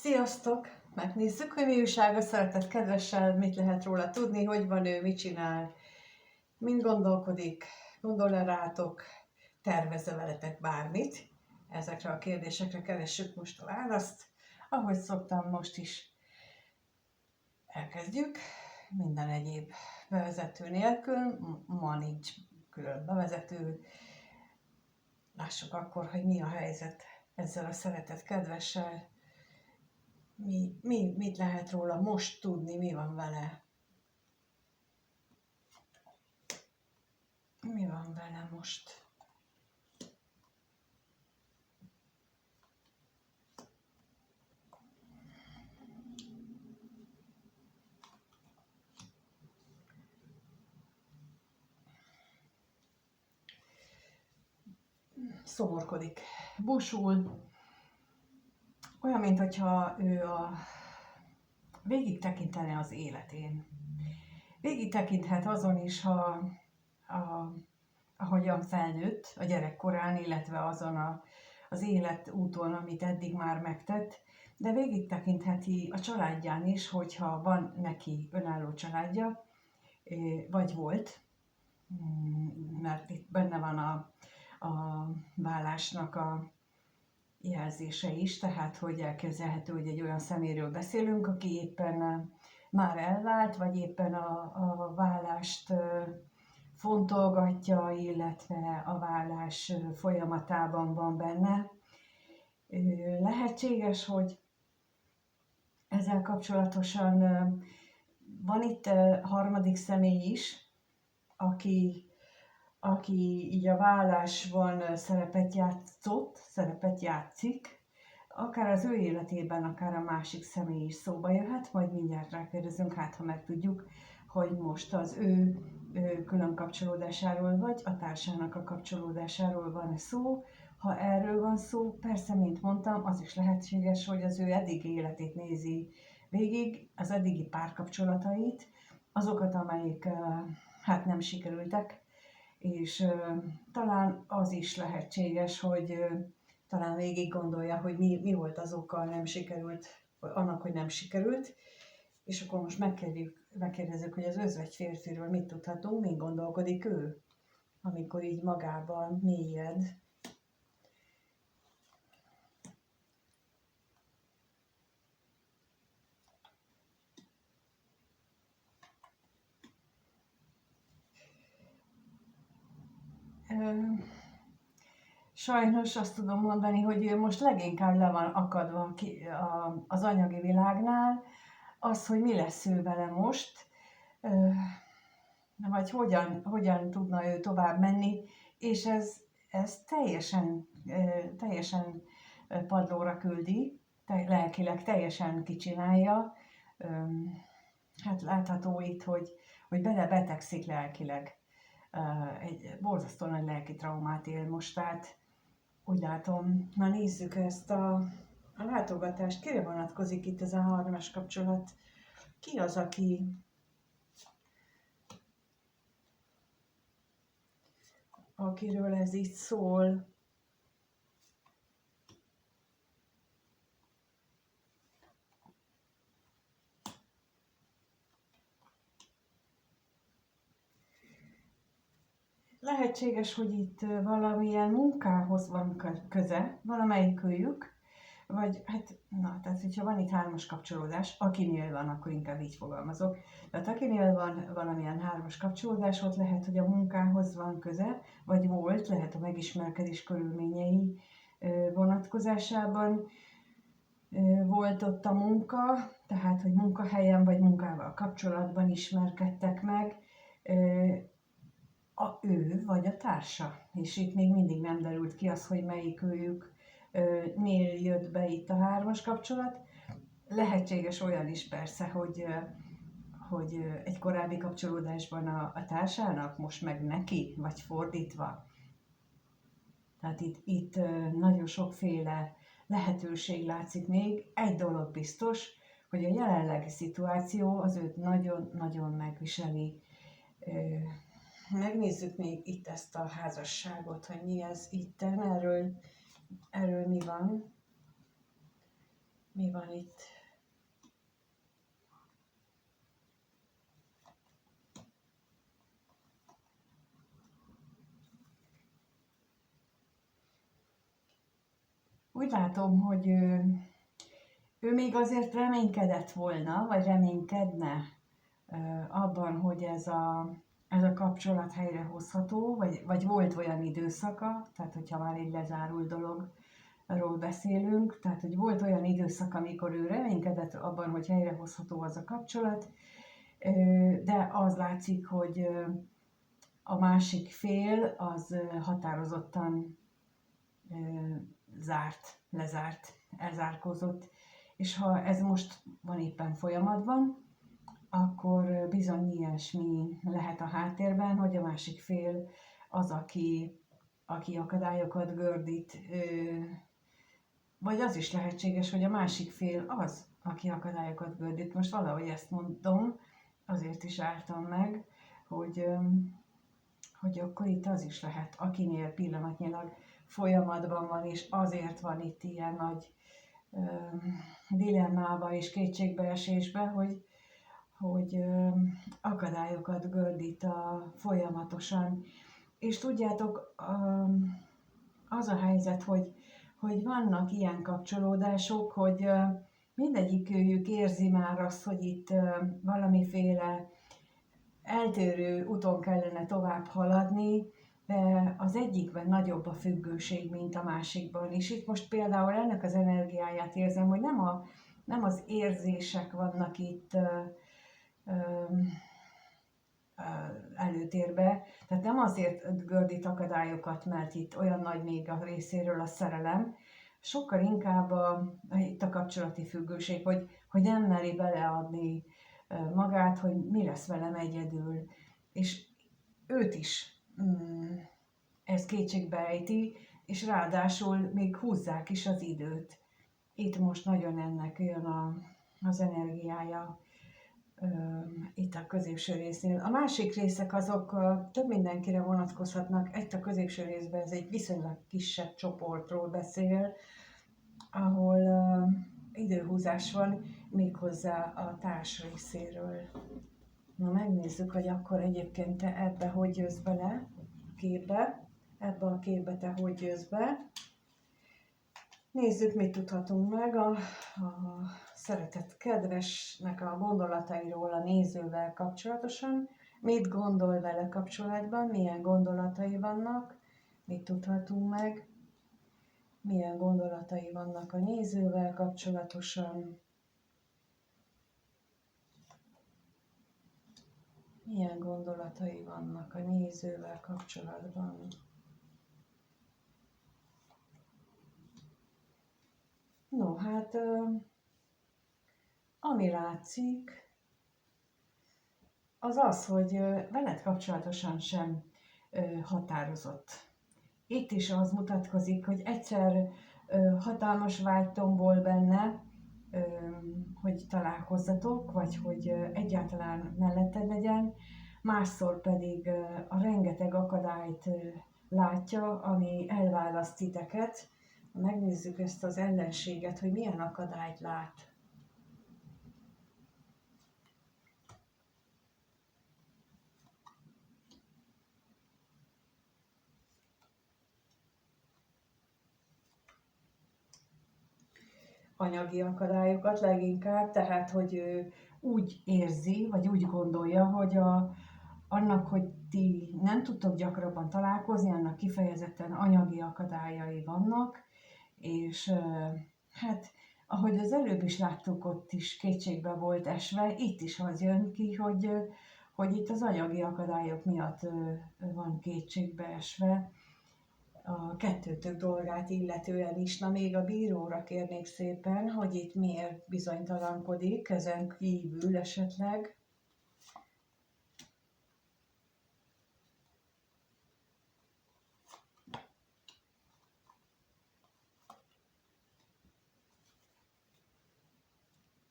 Sziasztok! Megnézzük, hogy mi újság a szeretett kedvessel, mit lehet róla tudni, hogy van ő, mit csinál, mind gondolkodik, gondol-e rátok, tervez-e veletek bármit. Ezekre a kérdésekre keressük most a választ. Ahogy szoktam, most is elkezdjük, minden egyéb bevezető nélkül. Ma nincs külön bevezető. Lássuk akkor, hogy mi a helyzet ezzel a szeretett kedvessel. Mit lehet róla most tudni, mi van vele? Mi van vele most? Szomorkodik, busul, olyan, mintha ő végig tekintene az életén. Végig tekinthet azon is, ahogyan felnőtt a gyerekkorán, illetve azon az életúton, amit eddig már megtett, de végig tekintheti a családján is, hogyha van neki önálló családja, vagy volt, mert itt benne van a vállásnak a jelzése is, tehát hogy elképzelhető, hogy egy olyan személyről beszélünk, aki éppen már elvált, vagy éppen a vállást fontolgatja, illetve a vállás folyamatában van benne. Lehetséges, hogy ezzel kapcsolatosan van itt harmadik személy is, aki így a vállásban szerepet játszik, akár az ő életében, akár a másik személy is szóba jöhet, majd mindjárt rákérdezünk, hát ha megtudjuk, hogy most az ő külön kapcsolódásáról, vagy a társának a kapcsolódásáról van szó. Ha erről van szó, persze, mint mondtam, az is lehetséges, hogy az ő eddigi életét nézi végig, az eddigi párkapcsolatait, azokat, amelyik hát nem sikerültek, és talán az is lehetséges, hogy talán végig gondolja, hogy mi volt az oka, nem sikerült, annak, hogy nem sikerült, és akkor most megkérdezzük, hogy az özvegy férfiről mit tudhatunk, mi gondolkodik ő, amikor így magában mélyed. Sajnos azt tudom mondani, hogy ő most leginkább le van akadva az anyagi világnál, az, hogy mi lesz ő vele most, vagy hogyan tudna ő tovább menni, és ez teljesen padlóra küldi, lelkileg teljesen kicsinálja. Hát látható itt, hogy belebetegszik lelkileg. Egy borzasztó nagy lelki traumát él most, tehát úgy látom. Na nézzük ezt a látogatást. Kire vonatkozik itt ez a 3-as kapcsolat? Ki az, akiről ez itt szól? Lehetséges, hogy itt valamilyen munkához van köze, valamelyikőjük, vagy hát, na, tehát hogyha van itt 3-as kapcsolódás, akinél van, akkor inkább így fogalmazok. Tehát akinél van valamilyen 3-as kapcsolódás, ott lehet, hogy a munkához van köze, vagy volt, lehet a megismerkedés körülményei vonatkozásában volt ott a munka, tehát hogy munkahelyen vagy munkával kapcsolatban ismerkedtek meg, ő vagy a társa. És itt még mindig nem derült ki az, hogy melyik őjüknél jött be itt a 3-as kapcsolat. Lehetséges olyan is persze, hogy egy korábbi kapcsolódásban a társának, most meg neki, vagy fordítva. Tehát itt nagyon sokféle lehetőség látszik még. Egy dolog biztos, hogy a jelenlegi szituáció az őt nagyon-nagyon megviseli. Megnézzük még itt ezt a házasságot, hogy mi ez itten, erről mi van. Mi van itt? Úgy látom, hogy ő még azért reménykedett volna, vagy reménykedne abban, hogy ez a kapcsolat helyrehozható, vagy volt olyan időszaka, tehát hogyha már egy lezárult dologról beszélünk, tehát hogy volt olyan időszak, amikor ő reménykedett abban, hogy helyrehozható az a kapcsolat, de az látszik, hogy a másik fél az határozottan elzárkózott. És ha ez most van éppen folyamatban, akkor bizony ilyesmi lehet a háttérben, hogy a másik fél az, aki akadályokat gördít, vagy az is lehetséges, hogy a másik fél az, aki akadályokat gördít. Most valahogy ezt mondom, azért is álltam meg, hogy akkor itt az is lehet, akinél pillanatnyilag folyamatban van, és azért van itt ilyen nagy dilemmába és kétségbeesésbe, hogy akadályokat gördít folyamatosan. És tudjátok, az a helyzet, hogy vannak ilyen kapcsolódások, hogy mindegyikőjük érzi már azt, hogy itt valamiféle eltérő úton kellene tovább haladni, de az egyikben nagyobb a függőség, mint a másikban. És itt most például ennek az energiáját érzem, hogy nem az érzések vannak itt előtérbe, tehát nem azért gördít akadályokat, mert itt olyan nagy még a részéről a szerelem, sokkal inkább itt a kapcsolati függőség, hogy nem meri beleadni magát, hogy mi lesz velem egyedül. És őt is ez kétségbe ejti, és ráadásul még húzzák is az időt. Itt most nagyon ennek jön az energiája itt a középső résznél. A másik részek azok több mindenkire vonatkozhatnak. Itt a középső részben ez egy viszonylag kisebb csoportról beszél, ahol időhúzás van, méghozzá a társ részéről. Na megnézzük, hogy akkor egyébként te ebbe hogy jössz bele a képbe. Ebbe a képbe te hogy jössz be. Nézzük, mit tudhatunk meg a szeretett kedvesnek a gondolatairól a nézővel kapcsolatosan. Mit gondol vele kapcsolatban, milyen gondolatai vannak, mit tudhatunk meg, milyen gondolatai vannak a nézővel kapcsolatosan. Milyen gondolatai vannak a nézővel kapcsolatban. No, hát ami látszik, az az, hogy veled kapcsolatosan sem határozott. Itt is az mutatkozik, hogy egyszer hatalmas vágy tombol benne, hogy találkozzatok, vagy hogy egyáltalán melletted legyen, másszor pedig a rengeteg akadályt látja, ami elválaszt titeket. Megnézzük ezt az ellenséget, hogy milyen akadályt lát. Anyagi akadályokat leginkább, tehát hogy ő úgy érzi, vagy úgy gondolja, hogy annak, hogy ti nem tudtok gyakrabban találkozni, annak kifejezetten anyagi akadályai vannak, és hát ahogy az előbb is láttuk, ott is kétségbe volt esve, itt is az jön ki, hogy itt az anyagi akadályok miatt van kétségbe esve, a kettőtök dolgát illetően is. Na még a bíróra kérnék szépen, hogy itt miért bizonytalankodik, ezen kívül esetleg.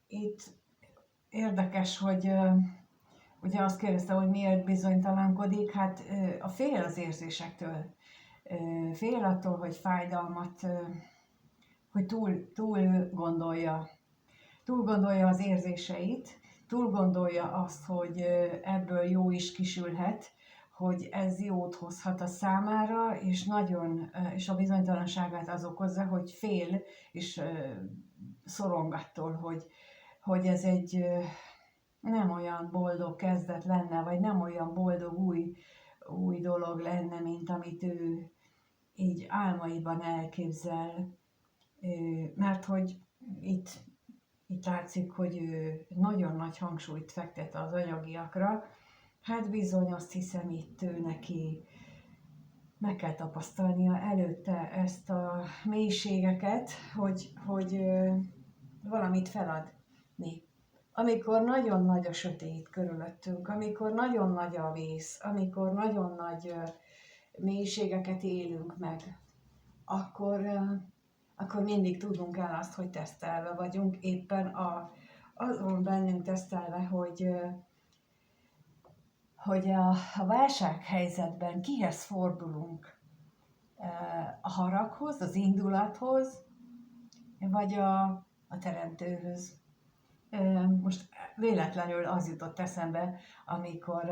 Itt érdekes, hogy ugye azt kérdezte, hogy miért bizonytalankodik, hát fél az érzésektől. Fél attól, hogy fájdalmat hogy túl gondolja az érzéseit, túl gondolja azt, hogy ebből jó is kisülhet, hogy ez jót hozhat a számára, és és a bizonytalanságát az okozza, hogy fél, és szorong attól, hogy ez egy nem olyan boldog kezdet lenne, vagy nem olyan boldog új dolog lenne, mint amit ő így álmaiban elképzel. Mert hogy itt látszik, hogy ő nagyon nagy hangsúlyt fektet az anyagiakra, hát bizony azt hiszem itt ő neki meg kell tapasztalnia előtte ezt a mélységeket, hogy valamit feladni. Amikor nagyon nagy a sötét körülöttünk, amikor nagyon nagy a vész, amikor nagyon nagy mélységeket élünk meg, akkor mindig tudnunk el azt, hogy tesztelve vagyunk, éppen azon bennünk tesztelve, hogy a válsághelyzetben kihez fordulunk, a haraghoz, az indulathoz, vagy a teremtőhöz. Most véletlenül az jutott eszembe, amikor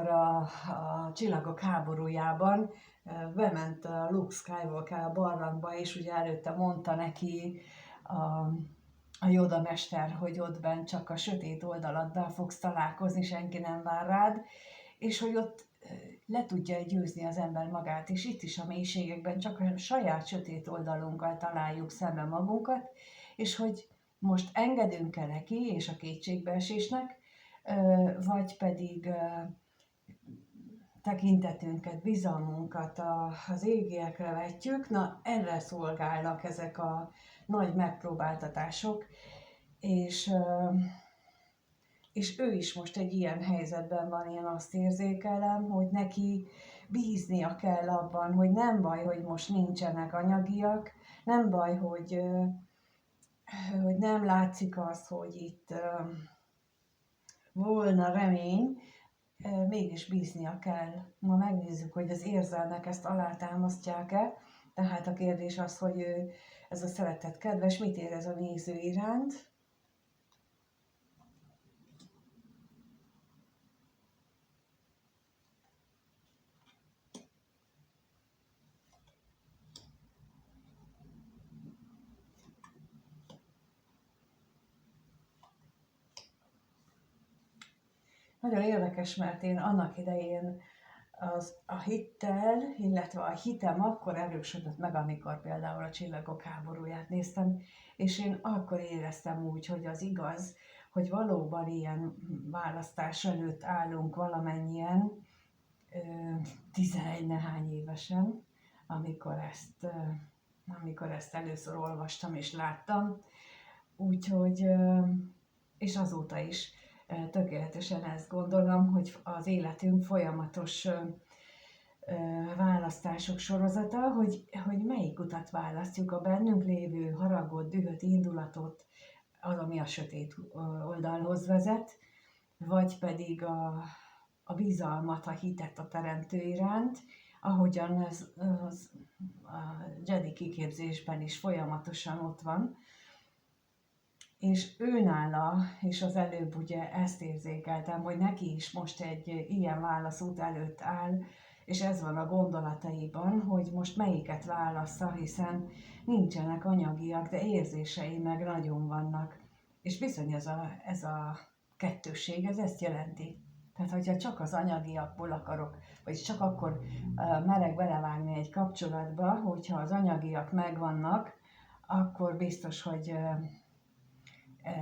a Csillagok háborújában bement a Luke Skywalker a barlangba, és ugye előtte mondta neki a Yoda mester, hogy ott bent csak a sötét oldaladdal fogsz találkozni, senki nem vár rád, és hogy ott le tudja győzni az ember magát, és itt is a mélységekben csak a saját sötét oldalunkkal találjuk szembe magunkat, és hogy most engedünk-e neki és a kétségbeesésnek, vagy pedig tekintetünket, bizalmunkat az égiekre vetjük, na erre szolgálnak ezek a nagy megpróbáltatások, és ő is most egy ilyen helyzetben van, én azt érzékelem, hogy neki bíznia kell abban, hogy nem baj, hogy most nincsenek anyagiak, nem baj, hogy nem látszik az, hogy itt volna remény, mégis bíznia kell. Ma megnézzük, hogy az érzelmek ezt alátámasztják-e, tehát a kérdés az, hogy ez a szeretett kedves mit érez a néző iránt. Nagyon érdekes, mert én annak idején a hittel, illetve a hitem akkor erősödött meg, amikor például a Csillagok háborúját néztem, és én akkor éreztem úgy, hogy az igaz, hogy valóban ilyen választás előtt állunk valamennyien, 11 nehány évesen, amikor ezt először olvastam és láttam, úgyhogy, és azóta is tökéletesen ezt gondolom, hogy az életünk folyamatos választások sorozata, hogy melyik utat választjuk, a bennünk lévő haragot, dühöt, indulatot, az, ami a sötét oldalhoz vezet, vagy pedig a bizalmat, a hitet a teremtő iránt, ahogyan ez a Jedi kiképzésben is folyamatosan ott van. És őnála, és az előbb ugye ezt érzékeltem, hogy neki is most egy ilyen válaszút előtt áll, és ez van a gondolataiban, hogy most melyiket válassza, hiszen nincsenek anyagiak, de érzései meg nagyon vannak. És bizony ez a kettősség, ez ezt jelenti. Tehát, hogyha csak az anyagiakból akarok, vagy csak akkor merek belevágni egy kapcsolatba, hogyha az anyagiak megvannak, akkor biztos, hogy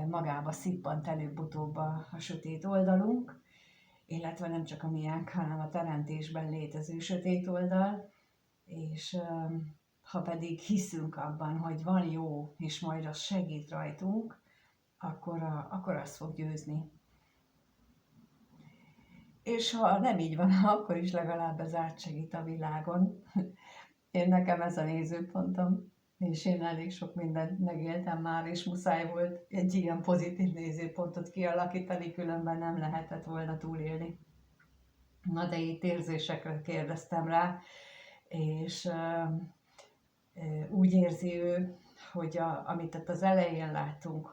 magába szippant előbb-utóbb a sötét oldalunk, illetve nem csak a miénk, hanem a teremtésben létező sötét oldal, és ha pedig hiszünk abban, hogy van jó, és majd az segít rajtunk, akkor az fog győzni. És ha nem így van, akkor is legalább ez átsegít a világon. Nekem ez a nézőpontom, és én elég sok mindent megéltem már, és muszáj volt egy ilyen pozitív nézőpontot kialakítani, különben nem lehetett volna túlélni. Na de itt érzésekre kérdeztem rá, és úgy érzi ő, hogy amit ott az elején láttunk,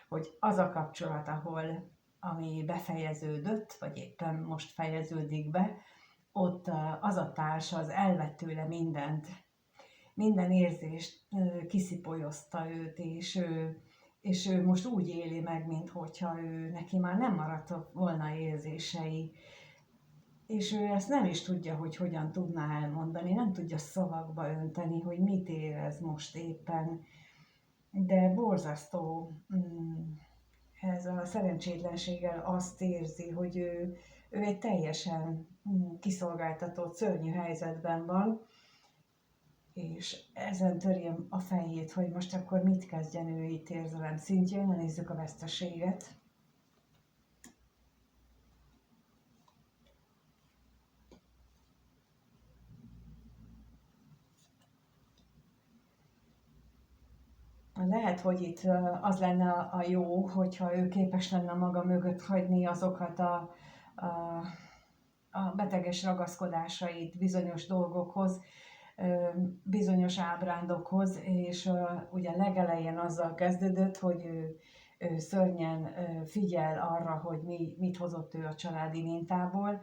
hogy az a kapcsolat, ami befejeződött, vagy éppen most fejeződik be, ott az a társ az elvett tőle mindent, minden érzést, kiszipolyozta őt, és ő most úgy éli meg, minthogyha neki már nem maradtak volna érzései, és ő ezt nem is tudja, hogy hogyan tudná elmondani, nem tudja szavakba önteni, hogy mit érez most éppen, de borzasztó ez a szerencsétlenséggel azt érzi, hogy ő egy teljesen kiszolgáltatott, szörnyű helyzetben van, és ezen töri a fejét, hogy most akkor mit kezdjen ő itt érzelem szintjén, nézzük a veszteséget. Lehet, hogy itt az lenne a jó, hogyha ő képes lenne maga mögött hagyni azokat a beteges ragaszkodásait bizonyos dolgokhoz, bizonyos ábrándokhoz, és ugye legelején azzal kezdődött, hogy ő szörnyen figyel arra, hogy mit hozott ő a családi mintából,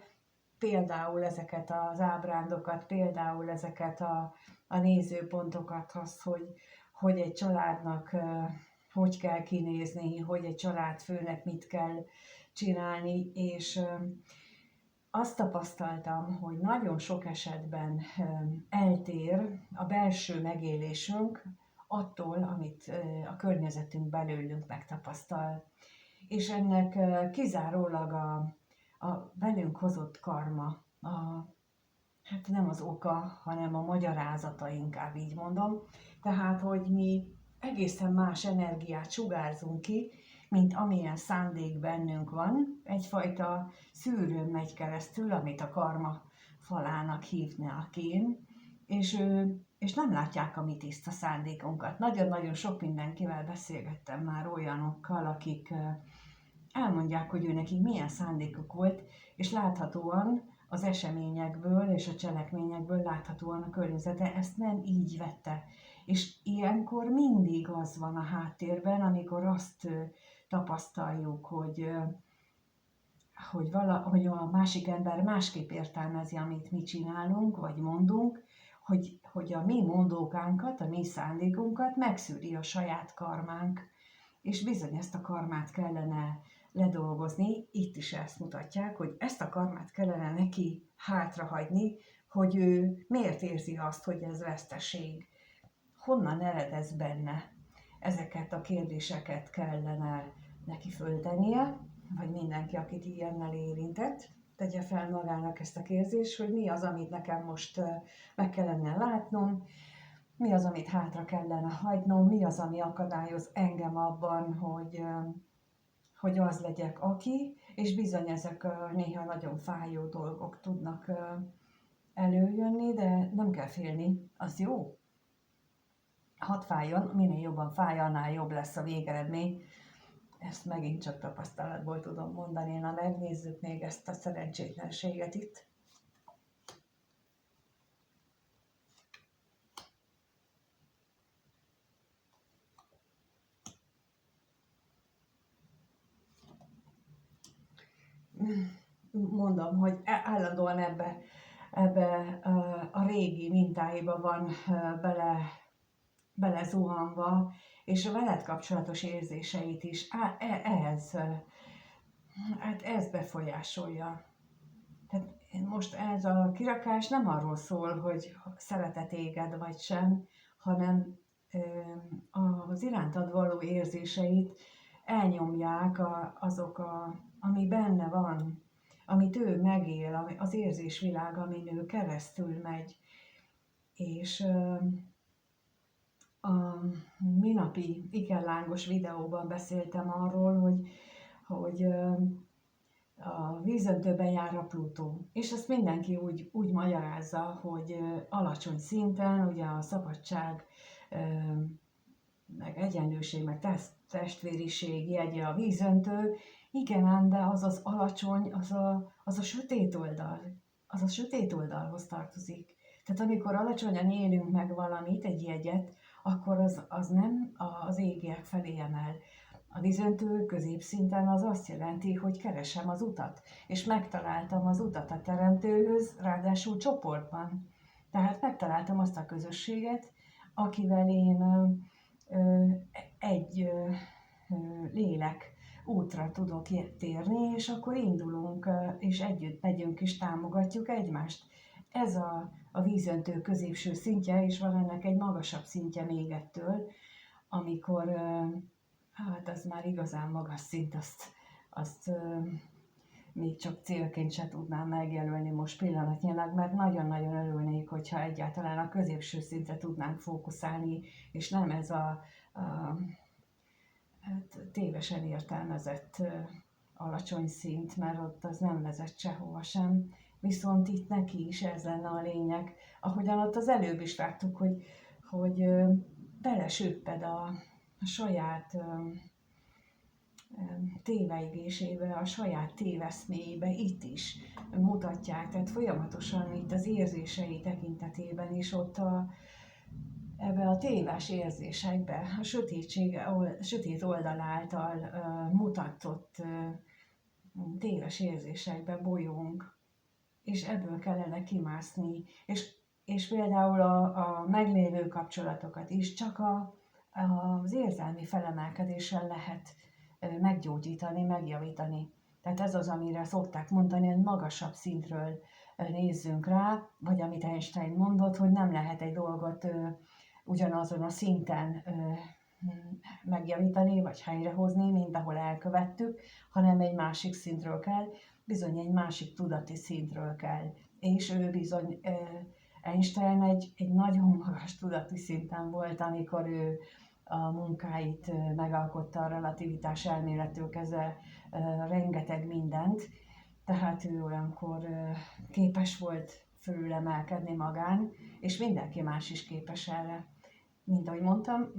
például ezeket az ábrándokat, például ezeket a nézőpontokat, az, hogy egy családnak hogy kell kinézni, hogy egy családfőnek mit kell csinálni, és azt tapasztaltam, hogy nagyon sok esetben eltér a belső megélésünk attól, amit a környezetünk belőlünk megtapasztal. És ennek kizárólag a velünk hozott karma, hát nem az oka, hanem a magyarázata, inkább így mondom. Tehát, hogy mi egészen más energiát sugárzunk ki, mint amilyen szándék bennünk van. Egyfajta szűrőn megy keresztül, amit a karma falának hívnák én, és nem látják a mi tiszta szándékunkat. Nagyon-nagyon sok mindenkivel beszélgettem már olyanokkal, akik elmondják, hogy ő nekik milyen szándékuk volt, és láthatóan az eseményekből és a cselekményekből láthatóan a környezete ezt nem így vette. És ilyenkor mindig az van a háttérben, amikor azt tapasztaljuk, hogy a másik ember másképp értelmezi, amit mi csinálunk, vagy mondunk, hogy a mi mondókánkat, a mi szándékunkat megszűri a saját karmánk, és bizony ezt a karmát kellene ledolgozni. Itt is ezt mutatják, hogy ezt a karmát kellene neki hátrahagyni, hogy ő miért érzi azt, hogy ez veszteség. Honnan ered ez benne? Ezeket a kérdéseket kellene neki föltennie, vagy mindenki, akit ilyennel érintett, tegye fel magának ezt a kérdést, hogy mi az, amit nekem most meg kellene látnom, mi az, amit hátra kellene hagynom, mi az, ami akadályoz engem abban, hogy az legyek aki, és bizony ezek néha nagyon fájó dolgok tudnak előjönni, de nem kell félni, az jó. Hadd fájjon, minél jobban fáj, annál jobb lesz a végeredmény. Ezt megint csak tapasztalatból tudom mondani. Na, megnézzük még ezt a szerencsétlenséget itt. Mondom, hogy állandóan ebbe a régi mintáiba van bele zuhanva, és a veled kapcsolatos érzéseit is ez befolyásolja. Tehát most ez a kirakás nem arról szól, hogy szeret-e téged vagy sem, hanem az irántad való érzéseit elnyomják ami benne van, amit ő megél, az érzésvilág, amin ő keresztül megy. És a minapi ikerlángos videóban beszéltem arról, hogy a vízöntőben jár a Plutó, és ezt mindenki úgy magyarázza, hogy alacsony szinten, ugye a szabadság, meg egyenlőség, meg testvériség jegye a vízöntő, igen ám, de az alacsony, az a sötét oldal, az a sötét oldalhoz tartozik. Tehát amikor alacsonyan élünk meg valamit, egy jegyet, akkor az nem az égiek felé emel. A vízöntő középszinten az azt jelenti, hogy keresem az utat, és megtaláltam az utat a teremtőhöz, ráadásul csoportban. Tehát megtaláltam azt a közösséget, akivel én egy lélek útra tudok térni, és akkor indulunk, és együtt megyünk, és támogatjuk egymást. Ez a vízöntő középső szintje, és van ennek egy magasabb szintje még ettől, amikor, hát az már igazán magas szint, azt még csak célként se tudnám megjelölni most pillanatnyilag, mert nagyon-nagyon örülnék, hogyha egyáltalán a középső szintre tudnánk fókuszálni, és nem ez a hát tévesen értelmezett alacsony szint, mert ott az nem vezet sehova sem. Viszont itt neki is ez lenne a lényeg. Ahogyan ott az előbb is láttuk, hogy belesüpped a saját téveigésébe, a saját téveszméjébe, itt is mutatják, tehát folyamatosan itt az érzései tekintetében is ott ebbe a téves érzésekbe, a sötét oldal által mutatott téves érzésekbe bolyónk, és ebből kellene kimászni, és például a meglévő kapcsolatokat is csak az érzelmi felemelkedéssel lehet meggyógyítani, megjavítani. Tehát ez az, amire szokták mondani, hogy magasabb szintről nézzünk rá, vagy amit Einstein mondott, hogy nem lehet egy dolgot ugyanazon a szinten megjavítani, vagy helyrehozni, mint ahol elkövettük, hanem egy másik szintről kell, bizony egy másik tudati szintről kell. És ő bizony, Einstein egy nagyon magas tudati szinten volt, amikor ő a munkáit megalkotta, a relativitás elmélettől kezdve rengeteg mindent, tehát ő olyankor képes volt fölülemelkedni magán, és mindenki más is képes erre. Mint ahogy mondtam,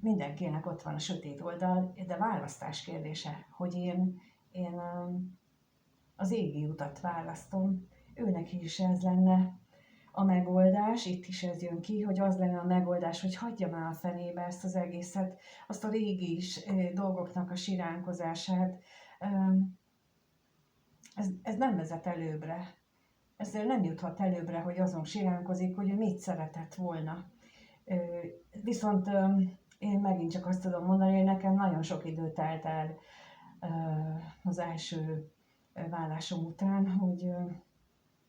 mindenkinek ott van a sötét oldal, de választás kérdése, hogy én az égi utat választom, őnek is ez lenne a megoldás, itt is ez jön ki, hogy az lenne a megoldás, hogy hagyjam el a fenébe ezt az egészet, azt a régi dolgoknak a siránkozását. Ez nem vezet előbbre. Ezzel nem juthat előbbre, hogy azon siránkozik, hogy ő mit szeretett volna. Viszont én megint csak azt tudom mondani, hogy nekem nagyon sok idő telt el az első vállásom után,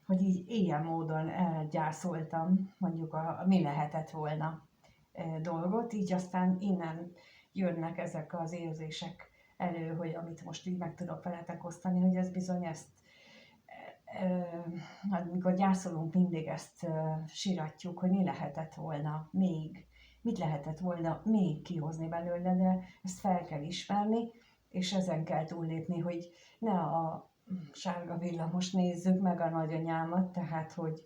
hogy így ilyen módon elgyászoltam mondjuk a mi lehetett volna dolgot, így aztán innen jönnek ezek az érzések elő, hogy amit most így meg tudok veletek osztani, hogy ez bizony ezt, amikor gyászolunk, mindig ezt siratjuk, hogy mi lehetett volna még, mit lehetett volna még kihozni belőle, de ezt fel kell ismerni, és ezen kell túllépni, hogy ne a sárga villamos nézzük meg a nagyanyámat, tehát hogy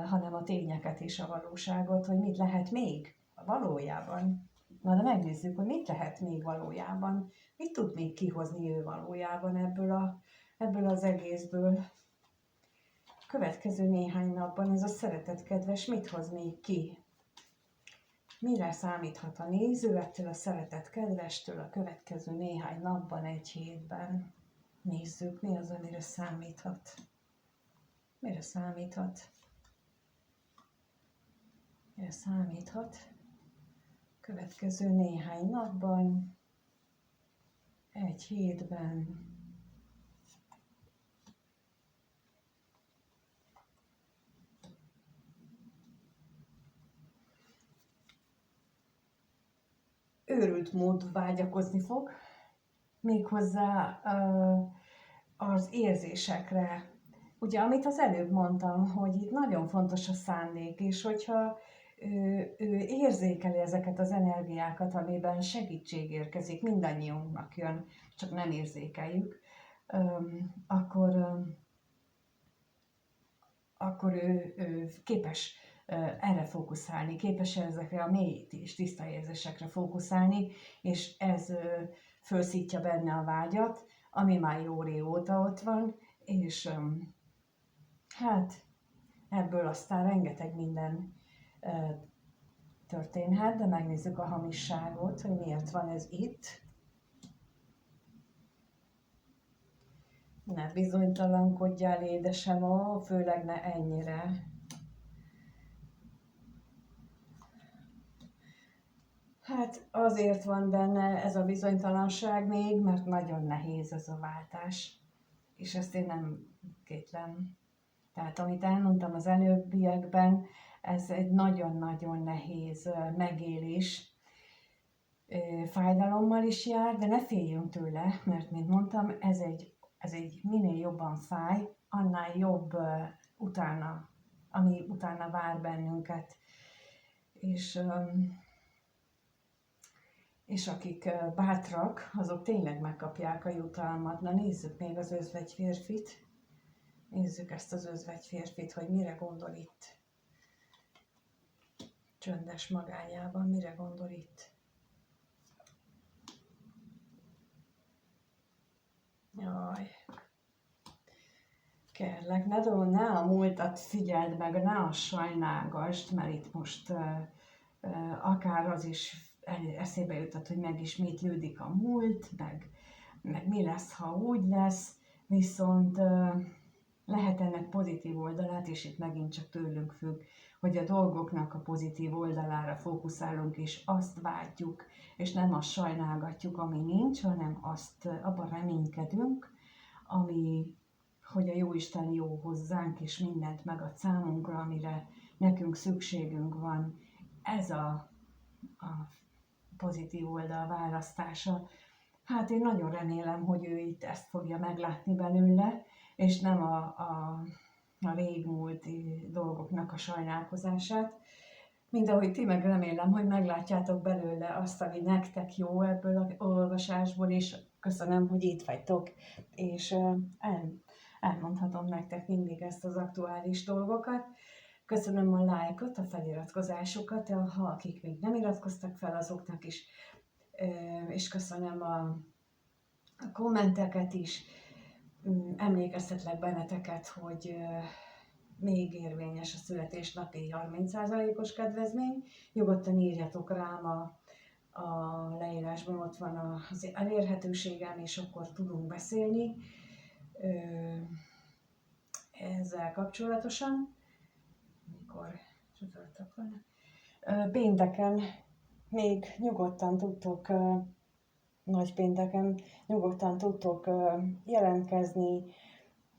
hanem a tényeket és a valóságot, hogy mit lehet még valójában. Na de megnézzük, hogy mit lehet még valójában, mit tud még kihozni ő valójában ebből az egészből. Következő néhány napban ez a szeretet kedves mit hoz még ki? Mire számíthat a néző ettől a szeretet kedvestől a következő néhány napban, egy hétben? Nézzük, mi az, amire számíthat. Mire számíthat? Mire számíthat? Következő néhány napban, egy hétben. Őrült mód vágyakozni fog, méghozzá az érzésekre. Ugye, amit az előbb mondtam, hogy itt nagyon fontos a szándék, és hogyha ő érzékeli ezeket az energiákat, amiben segítség érkezik, mindannyiunknak jön, csak nem érzékeljük, akkor ő képes erre fókuszálni, képes ezekre a mély és tiszta érzésekre fókuszálni, és ez fölszítja benne a vágyat, ami már jó régóta ott van, és hát ebből aztán rengeteg minden történhet, de megnézzük a hamisságot, hogy miért van ez itt. Ne bizonytalankodjál, édesem, főleg ne ennyire. Hát azért van benne ez a bizonytalanság még, mert nagyon nehéz ez a váltás. És ezt én nem kétlem. Tehát amit elmondtam az előbbiekben, ez egy nagyon-nagyon nehéz megélés. Fájdalommal is jár, de ne féljünk tőle, mert mint mondtam, ez egy minél jobban fáj, annál jobb utána, ami utána vár bennünket. És akik bátrak, azok tényleg megkapják a jutalmat. Na nézzük még az özvegy férfit. Nézzük ezt az özvegy férfit, hogy mire gondol itt. Csöndes magányában, mire gondol itt. Jaj. Kérlek, ne a múltat figyeld meg, ne a sajnálgasd, mert itt most akár az is eszébe jutott, hogy megismétlődik a múlt, meg mi lesz, ha úgy lesz, viszont lehet ennek pozitív oldalát, és itt megint csak tőlünk függ, hogy a dolgoknak a pozitív oldalára fókuszálunk, és azt várjuk, és nem azt sajnálgatjuk, ami nincs, hanem azt abban reménykedünk, hogy a Jóisten jó hozzánk, és mindent megad számunkra, amire nekünk szükségünk van. Ez a pozitív oldal választása. Hát én nagyon remélem, hogy ő itt ezt fogja meglátni belőle, és nem a régmúlt dolgoknak a sajnálkozását. Mint ahogy ti meg remélem, hogy meglátjátok belőle azt, ami nektek jó ebből az olvasásból, és köszönöm, hogy itt vagytok, és elmondhatom nektek mindig ezt az aktuális dolgokat. Köszönöm a lájkot, a feliratkozásokat, ha akik még nem iratkoztak fel, azoknak is, és köszönöm a kommenteket is. Emlékeztetlek benneteket, hogy még érvényes a születésnapi 30%-os kedvezmény. Nyugodtan írjatok rám a leírásban, ott van az elérhetőségem, és akkor tudunk beszélni ezzel kapcsolatosan. Mikor csütörtök van? Pénteken még nyugodtan tudtok, nagypénteken nyugodtan tudtok jelentkezni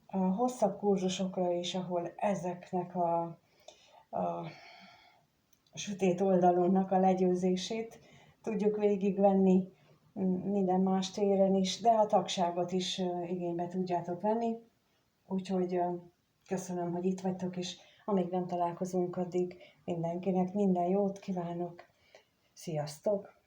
a hosszabb kurzusokra is, ahol ezeknek a sötét oldalunknak a legyőzését tudjuk végigvenni minden más téren is, de a tagságot is igénybe tudjátok venni. Úgyhogy köszönöm, hogy itt vagytok, és amíg nem találkozunk, addig mindenkinek minden jót kívánok. Sziasztok!